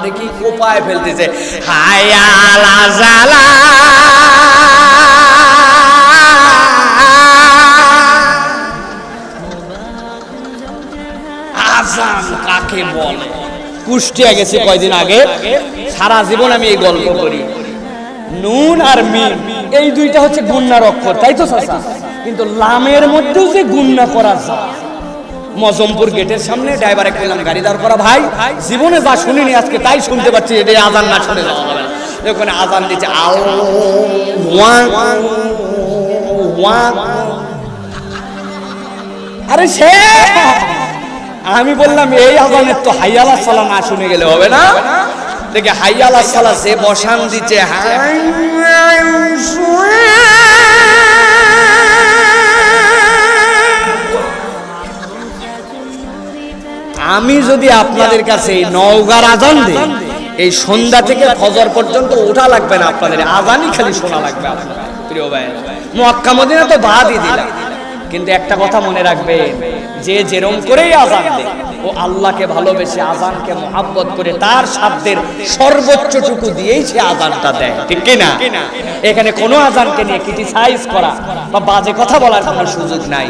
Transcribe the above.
দেখি কোপায় ফেলতেছে, হায়া আলা জালা। আজান কাকে বলে? কুষ্টিয়া গেছি কয়দিন আগে, সারা জীবন আমি এই গল্প করি। নুন আর মিম এই দুইটা হচ্ছে গুন্নার অক্ষর, তাই তো চাচা? কিন্তু লামের মধ্যেও যে গুন্না করা যায়। মজমপুর গেটের সামনে ড্রাইভারে কইলাম গাড়ি দাঁড় করা, ভাই জীবনে যা শুনিনি আজকে তাই শুনতে পাচ্ছি, এটা আজান না শুনে যাওয়া যাবে না। ওখানে আজান দিচ্ছে, আল আরে সে আমি বললাম এই আজানের তো হাইয়া আলাস সালাহ না শুনে গেলে হবে না। দেখে হাইয়া আলাস সালাহ সে বসান দিচ্ছে, আমি যদি আপনাদের কাছে এই নওগাঁর আজান দিই, এই সন্ধ্যা থেকে ফজর পর্যন্ত ওঠা লাগবে না, আপনাদের আজানই খালি শোনা লাগবে। প্রিয় ভাই, মক্কা মদিনা তো বাদই দিলাম, কিন্তু একটা কথা মনে রাখবেন, যে যেরকম করেই আজান দেয় ও আল্লাহকে ভালোবেসে আজানকে মহাব্বত করে তার সাধ্যের সর্বোচ্চটুকু দিয়েই সে আজানটা দেয়, ঠিক কি না? এখানে কোনো আজানকে নিয়ে ক্রিটিসাইজ করা বা বাজে কথা বলার কোনো সুযোগ নাই।